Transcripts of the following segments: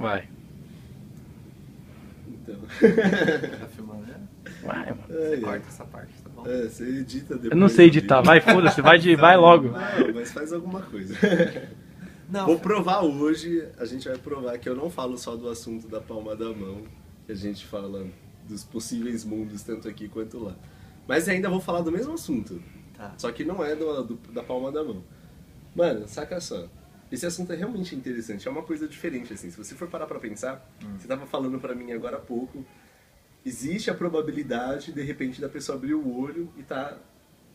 Vai. Então. Tá filmando, né? Vai, mano. Você corta essa parte, tá bom? Você edita depois. Eu não sei editar, vai, foda-se, vai logo. Não, mas faz alguma coisa. Não, Vou provar hoje, a gente vai provar que eu não falo só do assunto da palma da mão, que a gente fala dos possíveis mundos, tanto aqui quanto lá. Mas ainda vou falar do mesmo assunto, Tá. só que não é da palma da mão. Mano, saca só. Esse assunto é realmente interessante, é uma coisa diferente, assim. Se você for parar pra pensar, você tava falando pra mim agora há pouco, existe a probabilidade, de repente, da pessoa abrir o olho e tá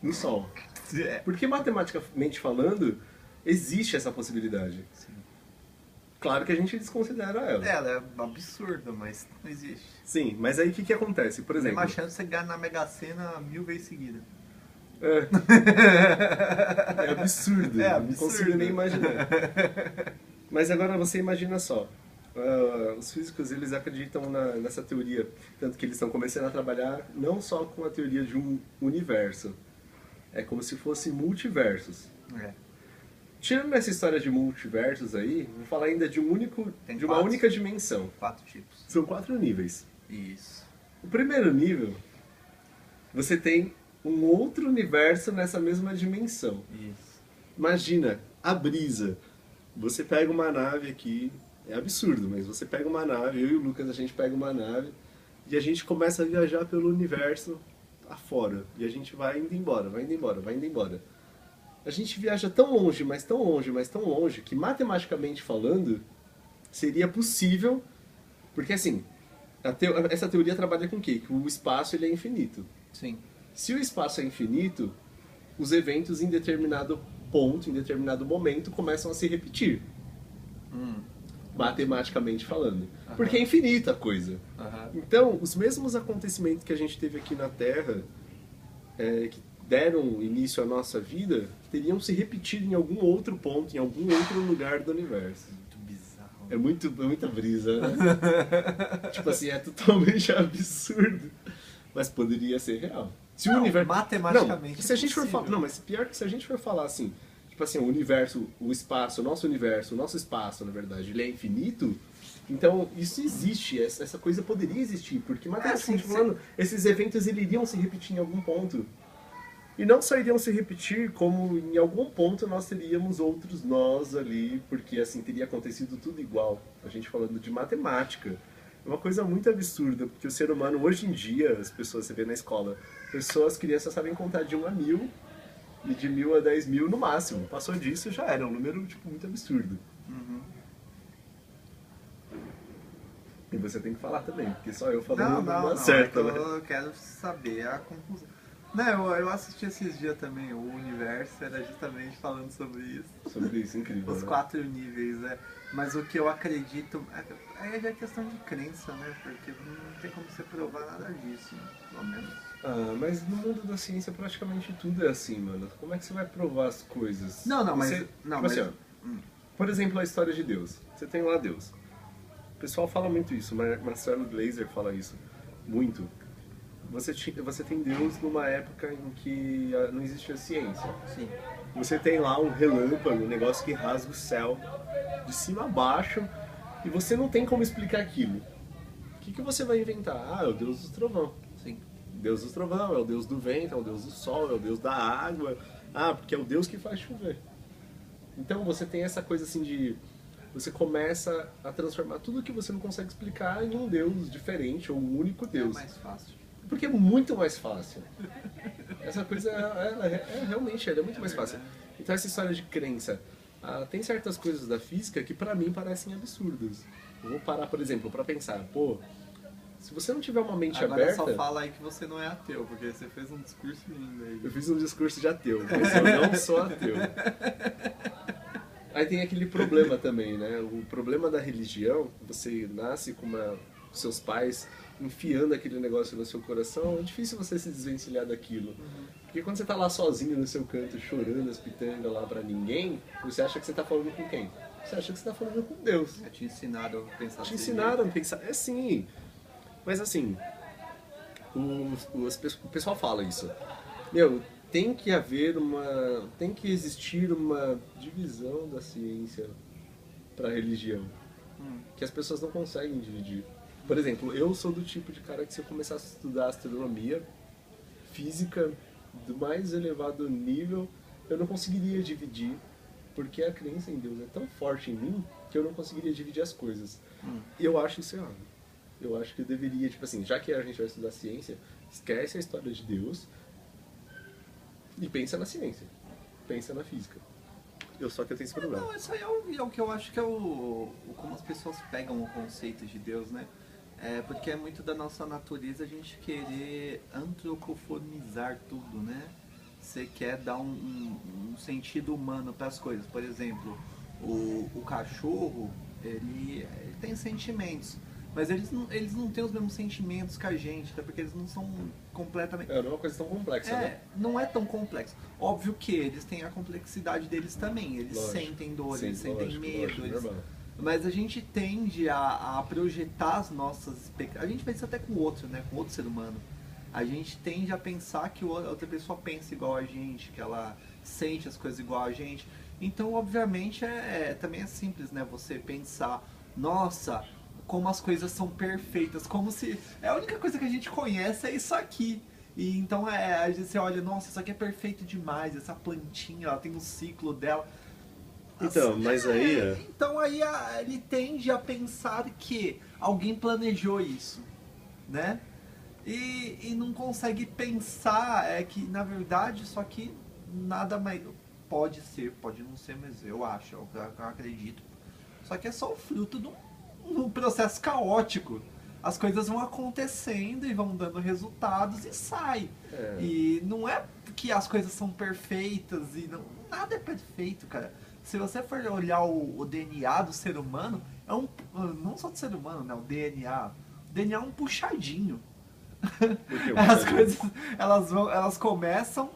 no sol. É. Porque matematicamente falando, existe essa possibilidade. Sim. Claro que a gente desconsidera ela. Ela é absurda, mas não existe. Sim, mas aí o que acontece? Por Tem exemplo... uma chance de você ganhar na Mega Sena 1000 vezes seguida. É absurdo. É Não absurdo. consigo nem imaginar. Mas agora você imagina só. Os físicos, eles acreditam nessa teoria. Tanto que eles estão começando a trabalhar não só com a teoria de um universo. É como se fosse multiversos. É. Tirando essa história de multiversos aí, vou falar ainda de Tem de uma quatro. única dimensão. 4 tipos. São 4 níveis. Isso. O primeiro nível, você tem um outro universo nessa mesma dimensão. Isso. Imagina, a brisa. Você pega uma nave aqui, é absurdo, mas você pega uma nave, eu e o Lucas, a gente pega uma nave e a gente começa a viajar pelo universo afora. E a gente vai indo embora, vai indo embora, vai indo embora. A gente viaja tão longe, mas tão longe, mas tão longe, que matematicamente falando, seria possível, porque assim, essa teoria trabalha com o quê? Que o espaço ele é infinito. Sim. Se o espaço é infinito, os eventos em determinado ponto, em determinado momento, começam a se repetir. Matematicamente falando. Aham. Porque é infinita a coisa. Aham. Então, os mesmos acontecimentos que a gente teve aqui na Terra, que deram início à nossa vida, teriam se repetido em algum outro ponto, em algum outro lugar do universo. Muito bizarro. É muita brisa, né? Tipo assim, é totalmente absurdo. Mas poderia ser real. Se o Não, universo... matematicamente Não, se a gente for possível. falar... Não, mas pior que se a gente for falar assim, tipo assim, o universo, o espaço, o nosso espaço, na verdade, ele é infinito, então isso existe, essa coisa poderia existir, porque matematicamente sim, falando, esses eventos eles iriam se repetir em algum ponto. E não só iriam se repetir, como em algum ponto nós teríamos outros nós ali, porque assim, teria acontecido tudo igual. A gente falando de matemática. É uma coisa muito absurda, porque o ser humano, hoje em dia, as pessoas, você vê na escola, crianças sabem contar de 1 a 1000, e de 1000 a 10.000 no máximo. Passou disso, já era um número, tipo, muito absurdo. E você tem que falar também, porque só eu falando não acerta, né? Eu quero saber a conclusão. Não, eu assisti esses dias também, o Universo era justamente falando sobre isso. Sobre isso, incrível, Os né? 4 níveis, né? Mas o que eu acredito, aí é questão de crença, né? Porque não tem como você provar nada disso, né? Pelo menos. Ah, mas no mundo da ciência praticamente tudo é assim, mano. Como é que você vai provar as coisas? Não, mas... Você, Não, tipo mas... assim, ó, por exemplo, a história de Deus. Você tem lá Deus. O pessoal fala muito isso, Marcelo Gleiser fala isso muito. Você tem Deus numa época em que não existia ciência. Sim. Você tem lá um relâmpago, um negócio que rasga o céu de cima a baixo e você não tem como explicar aquilo. O que você vai inventar? Ah, é o Deus do trovão. Sim. Deus do trovão, é o Deus do vento, é o Deus do sol, é o Deus da água. Ah, porque é o Deus que faz chover. Então você tem essa coisa assim de... Você começa a transformar tudo que você não consegue explicar em um Deus diferente, ou um único É Deus. mais fácil. Porque é muito mais fácil. Essa coisa, realmente, ela é muito mais fácil. Então essa história de crença, tem certas coisas da física que pra mim parecem absurdas. Eu vou parar, por exemplo, pra pensar, pô, se você não tiver uma mente Agora aberta... só fala aí que você não é ateu, porque você fez um discurso lindo aí. Eu fiz um discurso de ateu, mas eu não sou ateu. Aí tem aquele problema também, né? O problema da religião, você nasce com seus pais enfiando aquele negócio no seu coração, é difícil você se desvencilhar daquilo. Porque quando você tá lá sozinho no seu canto, chorando as pitangas lá pra ninguém, você acha que você tá falando com quem? Você acha que você tá falando com Deus. Te ensinaram a pensar Te ensinaram a pensar. É sim. Mas assim, o pessoal fala isso. Meu, tem que existir uma divisão da ciência pra religião. que as pessoas não conseguem dividir. Por exemplo, eu sou do tipo de cara que se eu começasse a estudar astronomia, física, do mais elevado nível, eu não conseguiria dividir, porque a crença em Deus é tão forte em mim que eu não conseguiria dividir as coisas. Eu acho isso errado. Eu acho que eu deveria, tipo assim, já que a gente vai estudar ciência, esquece a história de Deus e pensa na ciência, pensa na física. Só que eu tenho esse problema. Não, isso aí é o que eu acho que é como as pessoas pegam o conceito de Deus, né? Porque é muito da nossa natureza a gente querer antropoformizar tudo, né? Você quer dar um sentido humano para as coisas. Por exemplo, o cachorro, ele tem sentimentos, mas eles não têm os mesmos sentimentos que a gente, até porque eles não são completamente... Não é uma coisa tão complexa, né? Não é tão complexo. Óbvio que eles têm a complexidade deles também, eles sentem dor, eles sentem medo, mas a gente tende a projetar as nossas expectativas. A gente pensa até com o outro, né? Com outro ser humano. A gente tende a pensar que a outra pessoa pensa igual a gente, que ela sente as coisas igual a gente. Então, obviamente, também é simples, né? Você pensar, nossa, como as coisas são perfeitas, como se... a única coisa que a gente conhece é isso aqui. E então, às vezes você olha, nossa, isso aqui é perfeito demais, essa plantinha, ela tem um ciclo dela. Então, mas aí... Então aí ele tende a pensar que alguém planejou isso, né? E não consegue pensar que, na verdade, isso aqui nada mais... Pode ser, pode não ser, mas eu acho, eu acredito. Só que é só o fruto de um processo caótico. As coisas vão acontecendo e vão dando resultados e sai. E não é que as coisas são perfeitas e nada é perfeito, cara. Se você for olhar o DNA do ser humano, não só do ser humano, né? O DNA é um puxadinho. As coisas, elas começam,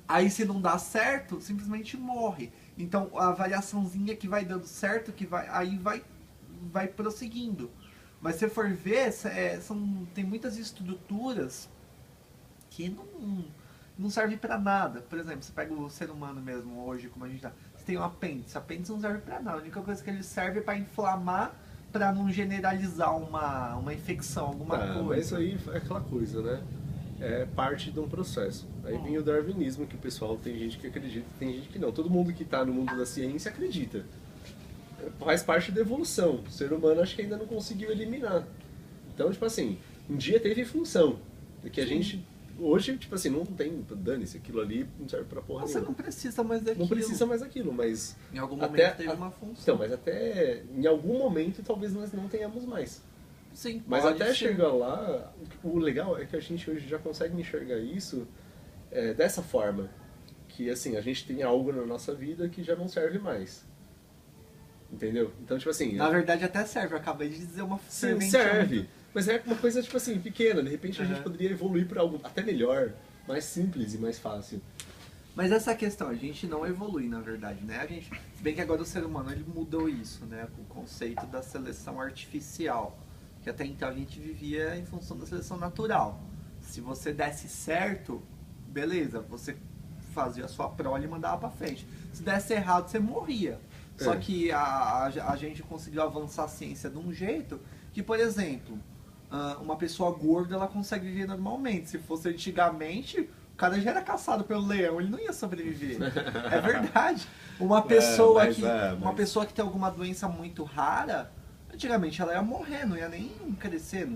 aí se não dá certo, simplesmente morre. Então a variaçãozinha que vai dando certo, aí vai prosseguindo. Mas se você for ver, tem muitas estruturas que não servem para nada. Por exemplo, você pega o ser humano mesmo hoje, como a gente tá. Você tem um apêndice. O apêndice não serve para nada. A única coisa que ele serve é para inflamar, para não generalizar uma infecção, alguma coisa. Mas isso aí é aquela coisa, né? É parte de um processo. Aí vem o darwinismo, que o pessoal, tem gente que acredita, tem gente que não. Todo mundo que está no mundo da ciência acredita. Faz parte da evolução. O ser humano acho que ainda não conseguiu eliminar. Então, tipo assim, um dia teve função. Que a gente, hoje, tipo assim, não tem, dane-se, aquilo ali não serve pra porra nenhuma. Você não precisa mais daquilo. Não precisa mais daquilo, mas... Em algum momento teve uma função. Então, mas até em algum momento talvez nós não tenhamos mais. Sim, mas até chegar lá, o legal é que a gente hoje já consegue enxergar isso dessa forma. Que assim, a gente tem algo na nossa vida que já não serve mais. Entendeu? Então, tipo assim... Na verdade até serve, eu acabei de dizer uma Sim, serve. Mas é uma coisa, tipo assim, pequena. De repente a gente poderia evoluir para algo até melhor, mais simples e mais fácil. Mas essa questão, a gente não evolui, na verdade, né? Se bem que agora o ser humano ele mudou isso, né? O conceito da seleção artificial. Que até então a gente vivia em função da seleção natural. Se você desse certo, beleza, você fazia a sua prole e mandava pra frente. Se desse errado, você morria. Só que a gente conseguiu avançar a ciência de um jeito que, por exemplo, uma pessoa gorda ela consegue viver normalmente. Se fosse antigamente, o cara já era caçado pelo leão, ele não ia sobreviver. É verdade. Uma pessoa que tem alguma doença muito rara, antigamente ela ia morrer, não ia nem crescer.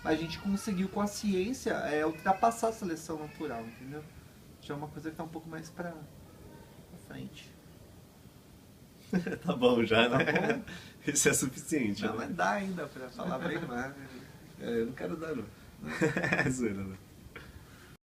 A gente conseguiu com a ciência ultrapassar a seleção natural, entendeu? Já é uma coisa que tá um pouco mais pra frente. Tá bom já, Tá né? bom? Isso é suficiente. Não, né? mas dá ainda pra falar bem mais. Eu não quero dar, não. É zoeira, né?